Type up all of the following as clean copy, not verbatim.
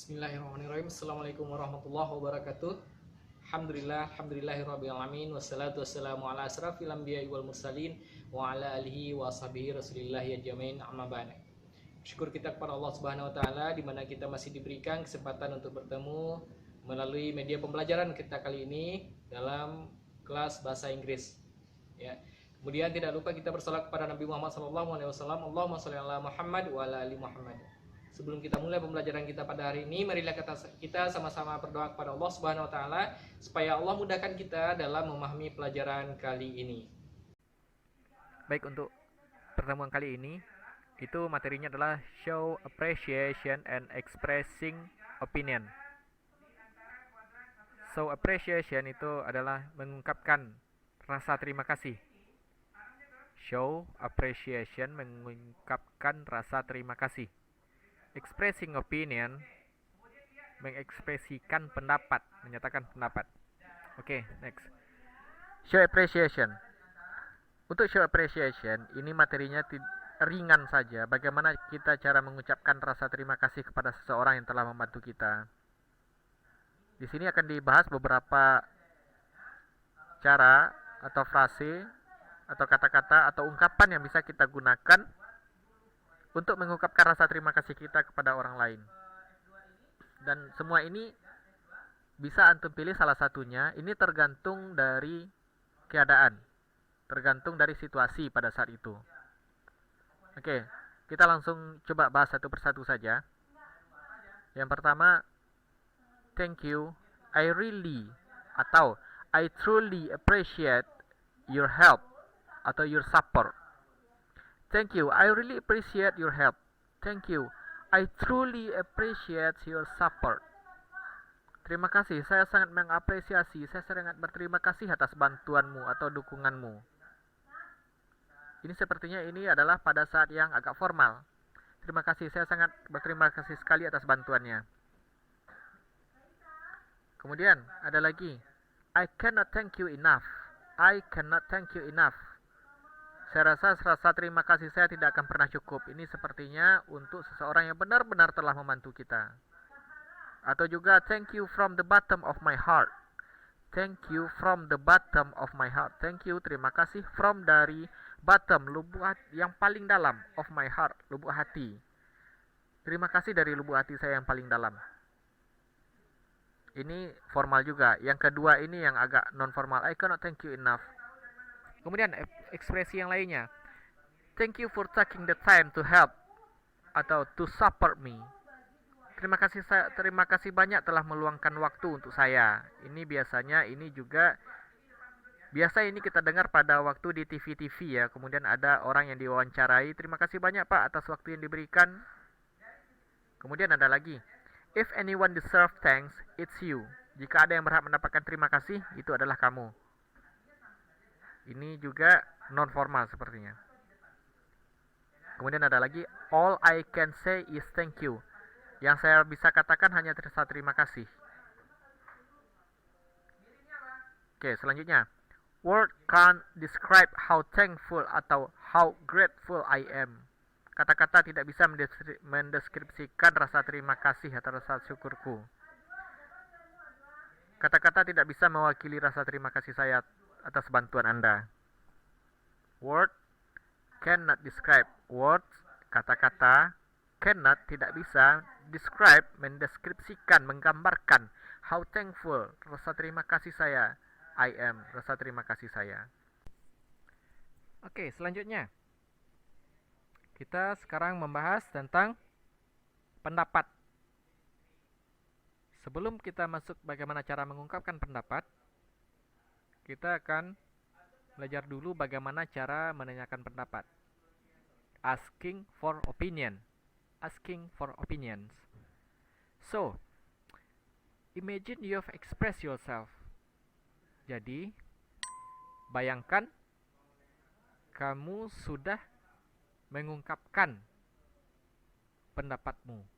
Bismillahirrahmanirrahim. Assalamualaikum warahmatullahi wabarakatuh. Alhamdulillahirabbil alamin wassalatu wassalamu ala asrafil anbiya'i wal mursalin wa ala alihi wa sahbihi rasulillahi ajmain amma ba'd. Syukur kita kepada Allah Subhanahu wa taala di mana kita masih diberikan kesempatan untuk bertemu melalui media pembelajaran kita kali ini dalam kelas bahasa Inggris. Ya. Kemudian tidak lupa kita bersalawat kepada Nabi Muhammad sallallahu alaihi wasallam. Allahumma shalli ala Muhammad wa ala ali Muhammad. Sebelum kita mulai pembelajaran kita pada hari ini, marilah kita sama-sama berdoa kepada Allah Subhanahu wa taala supaya Allah mudahkan kita dalam memahami pelajaran kali ini. Baik, untuk pertemuan kali ini itu materinya adalah show appreciation and expressing opinion. Show appreciation itu adalah mengungkapkan rasa terima kasih. Show appreciation mengungkapkan rasa terima kasih. Expressing opinion mengekspresikan pendapat, menyatakan pendapat. Oke, next. Show appreciation. Untuk show appreciation ini materinya ringan saja. Bagaimana kita cara mengucapkan rasa terima kasih kepada seseorang yang telah membantu kita. Di sini akan dibahas beberapa cara atau frase atau kata-kata atau ungkapan yang bisa kita gunakan untuk mengungkapkan rasa terima kasih kita kepada orang lain. Dan semua ini bisa antum pilih salah satunya. Ini tergantung dari keadaan, tergantung dari situasi pada saat itu. Oke, kita langsung coba bahas satu persatu saja. Yang pertama, thank you, I really atau I truly appreciate your help atau your support. Thank you, I really appreciate your help. Thank you, I truly appreciate your support. Terima kasih, saya sangat mengapresiasi, saya sangat berterima kasih atas bantuanmu atau dukunganmu. Ini sepertinya ini adalah pada saat yang agak formal. Terima kasih, saya sangat berterima kasih sekali atas bantuannya. Kemudian ada lagi, I cannot thank you enough. I cannot thank you enough. Saya rasa terima kasih saya tidak akan pernah cukup. Ini sepertinya untuk seseorang yang benar-benar telah membantu kita. Atau juga thank you from the bottom of my heart. Thank you from the bottom of my heart. Thank you, terima kasih, from dari bottom, lubuk hati, yang paling dalam, of my heart, lubuk hati. Terima kasih dari lubuk hati saya yang paling dalam. Ini formal juga. Yang kedua ini yang agak non formal. I cannot thank you enough. Kemudian ekspresi yang lainnya, thank you for taking the time to help atau to support me. Terima kasih banyak telah meluangkan waktu untuk saya. Ini biasanya ini juga biasa ini kita dengar pada waktu di TV-TV ya. Kemudian ada orang yang diwawancarai, terima kasih banyak Pak atas waktu yang diberikan. Kemudian ada lagi, if anyone deserve thanks, it's you. Jika ada yang berhak mendapatkan terima kasih, itu adalah kamu. Ini juga non formal sepertinya. Kemudian ada lagi, all I can say is thank you. Yang saya bisa katakan hanya terima kasih. Oke, selanjutnya, word can't describe how thankful atau how grateful I am. Kata-kata tidak bisa mendeskripsikan rasa terima kasih atau rasa syukurku. Kata-kata tidak bisa mewakili rasa terima kasih saya atas bantuan Anda. Word cannot describe. Words, kata-kata, cannot, tidak bisa, describe, mendeskripsikan, menggambarkan how thankful, rasa terima kasih saya, I am, rasa terima kasih saya. Oke, selanjutnya kita sekarang membahas tentang pendapat. Sebelum kita masuk bagaimana cara mengungkapkan pendapat, kita akan belajar dulu bagaimana cara menanyakan pendapat. Asking for opinion. Asking for opinions. So, imagine you have expressed yourself. Jadi, bayangkan kamu sudah mengungkapkan pendapatmu.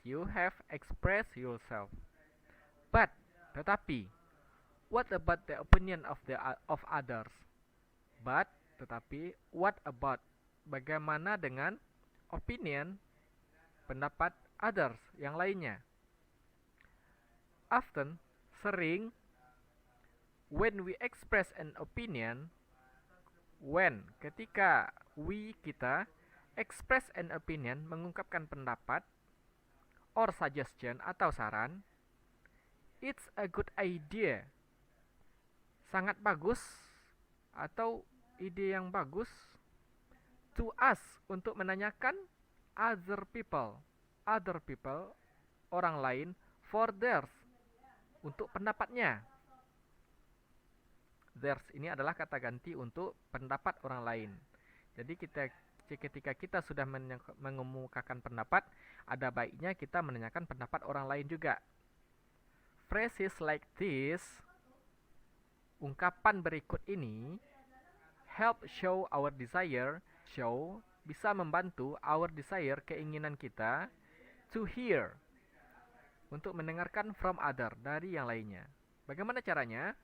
You have expressed yourself. Tetapi, what about the opinion of others? Tetapi, what about, bagaimana dengan opinion, pendapat others, yang lainnya. Often, sering, when we express an opinion, ketika kita express an opinion, mengungkapkan pendapat, or suggestion atau saran, it's a good idea, sangat bagus atau ide yang bagus, to ask, untuk menanyakan other people, orang lain, for theirs, untuk pendapatnya. Theirs ini adalah kata ganti untuk pendapat orang lain. Jadi ketika kita sudah mengemukakan pendapat, ada baiknya kita menanyakan pendapat orang lain juga. Phrases like this, ungkapan berikut ini, help show our desire, bisa membantu our desire, keinginan kita, to hear, untuk mendengarkan from other, dari yang lainnya. Bagaimana caranya?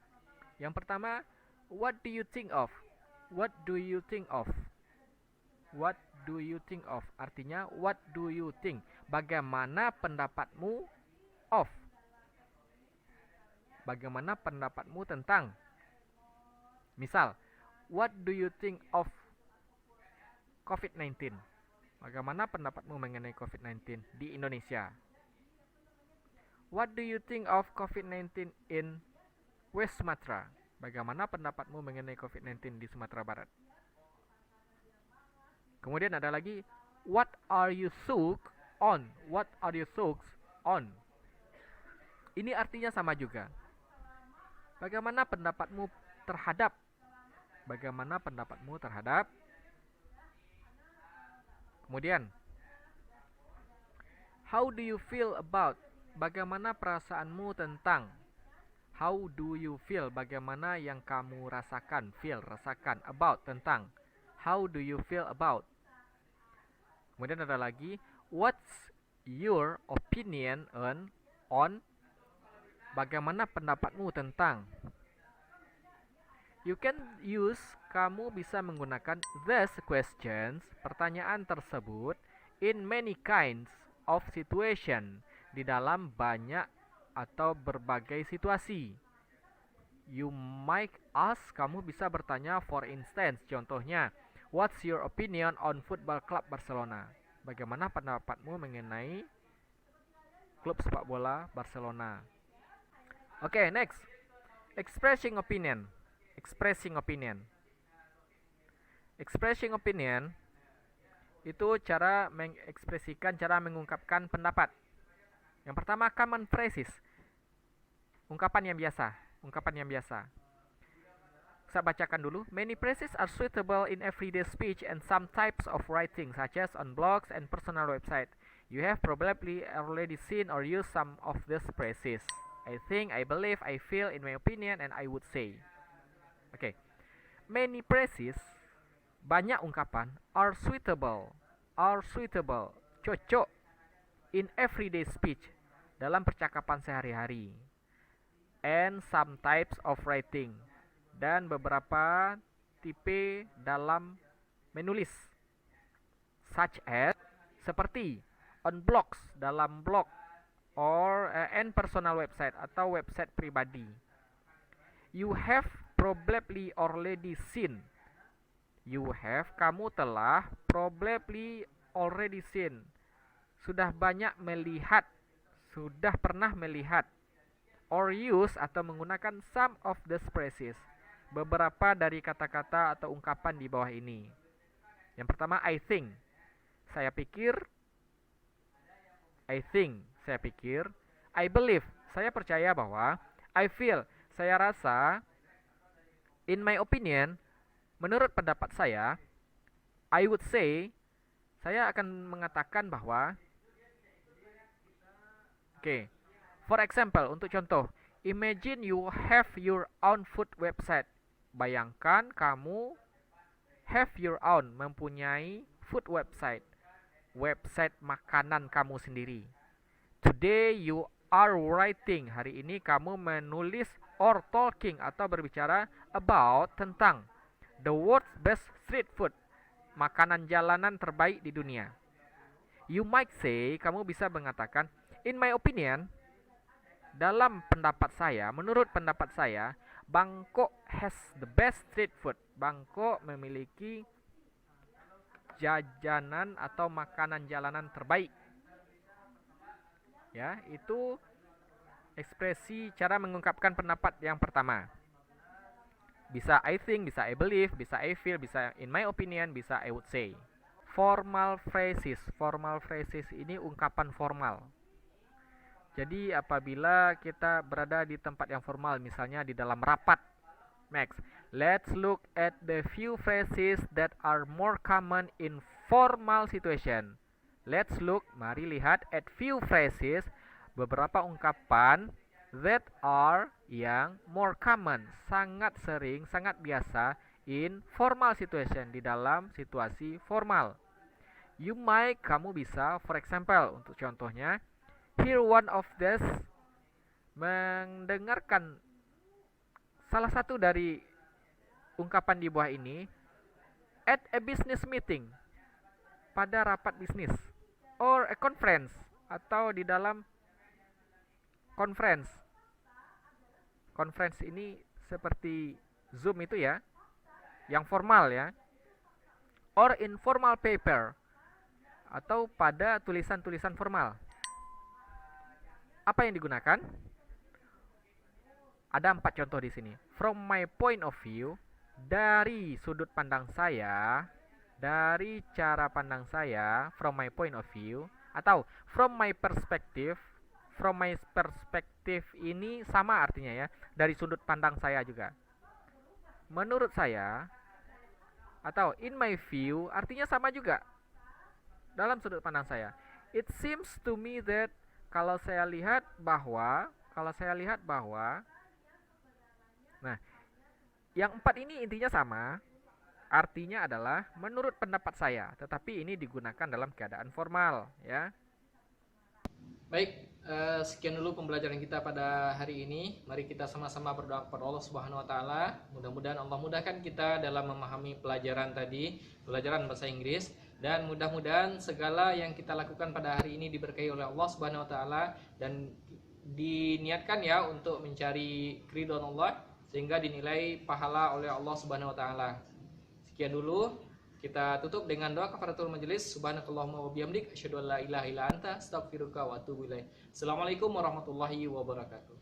Yang pertama, what do you think of? What do you think of? What do you think of? Artinya, what do you think? Bagaimana pendapatmu of? Bagaimana pendapatmu tentang? Misal, what do you think of COVID-19? Bagaimana pendapatmu mengenai COVID-19 di Indonesia? What do you think of COVID-19 in West Sumatra? Bagaimana pendapatmu mengenai COVID-19 di Sumatera Barat? Kemudian ada lagi, what are you shocked on? What are you shocked on? Ini artinya sama juga. Bagaimana pendapatmu terhadap? Bagaimana pendapatmu terhadap? Kemudian, how do you feel about? Bagaimana perasaanmu tentang? How do you feel? Bagaimana yang kamu rasakan? Feel, rasakan. About, tentang. How do you feel about? Kemudian ada lagi, what's your opinion on? Bagaimana pendapatmu tentang? You can use, kamu bisa menggunakan these questions, pertanyaan tersebut, in many kinds of situation, di dalam banyak atau berbagai situasi. You might ask, kamu bisa bertanya, for instance, contohnya, what's your opinion on Football Club Barcelona? Bagaimana pendapatmu mengenai klub sepak bola Barcelona? Oke, next. Expressing opinion. Expressing opinion. Expressing opinion itu cara mengekspresikan, cara mengungkapkan pendapat. Yang pertama, common phrases. Ungkapan yang biasa. Saya bacakan dulu. Many phrases are suitable in everyday speech and some types of writing, such as on blogs and personal website. You have probably already seen or used some of these phrases. I think, I believe, I feel, in my opinion, and I would say. Okay. Many phrases, banyak ungkapan, are suitable, cocok, in everyday speech, dalam percakapan sehari-hari, and some types of writing, dan beberapa tipe dalam menulis, such as, seperti, on blogs, dalam blog, or and personal website, atau website pribadi. You have probably already seen. You have, kamu telah, probably already seen, sudah banyak melihat, sudah pernah melihat, or use, atau menggunakan some of the phrases, beberapa dari kata-kata atau ungkapan di bawah ini. Yang pertama, I think, saya pikir. I think, saya pikir. I believe, saya percaya bahwa. I feel, saya rasa. In my opinion, menurut pendapat saya. I would say, saya akan mengatakan bahwa. Oke. For example, untuk contoh, imagine you have your own food website. Bayangkan kamu have your own, mempunyai food website. Website makanan kamu sendiri. Today you are writing, hari ini kamu menulis, or talking, atau berbicara about, tentang the world's best street food, makanan jalanan terbaik di dunia. You might say, kamu bisa mengatakan, in my opinion, dalam pendapat saya, menurut pendapat saya, Bangkok has the best street food. Bangkok memiliki jajanan atau makanan jalanan terbaik. Ya, itu ekspresi cara mengungkapkan pendapat yang pertama. Bisa I think, bisa I believe, bisa I feel, bisa in my opinion, bisa I would say. Formal phrases. Formal phrases ini ungkapan formal. Jadi apabila kita berada di tempat yang formal, misalnya di dalam rapat. Next, let's look at the few phrases that are more common in formal situation. Let's look, mari lihat at few phrases, beberapa ungkapan that are yang more common, sangat sering, sangat biasa in formal situation, di dalam situasi formal. You might, kamu bisa, for example, untuk contohnya, hear one of these, mendengarkan salah satu dari ungkapan di bawah ini, at a business meeting, pada rapat bisnis, or a conference, atau di dalam conference. Conference ini seperti Zoom itu ya, yang formal ya, or informal paper, atau pada tulisan-tulisan formal. Apa yang digunakan? Ada 4 contoh di sini. From my point of view, dari sudut pandang saya, dari cara pandang saya, from my point of view, atau from my perspective. From my perspective ini sama artinya ya, dari sudut pandang saya juga. Menurut saya, atau in my view, artinya sama juga, dalam sudut pandang saya. It seems to me that, kalau saya lihat bahwa, nah, yang 4 ini intinya sama, artinya adalah menurut pendapat saya, tetapi ini digunakan dalam keadaan formal ya. Baik, sekian dulu pembelajaran kita pada hari ini. Mari kita sama-sama berdoa kepada Allah Subhanahu wa taala. Mudah-mudahan Allah mudahkan kita dalam memahami pelajaran tadi, pelajaran bahasa Inggris, dan mudah-mudahan segala yang kita lakukan pada hari ini diberkahi oleh Allah Subhanahu wa taala dan diniatkan ya untuk mencari keridhaan Allah sehingga dinilai pahala oleh Allah Subhanahu wa taala. Sekian dulu. Kita tutup dengan doa kafaratul majelis. Subhanakallahumma wa bihamdik asyhadu an la ilaha illa anta astaghfiruka wa atubu ilaik. Assalamualaikum warahmatullahi wabarakatuh.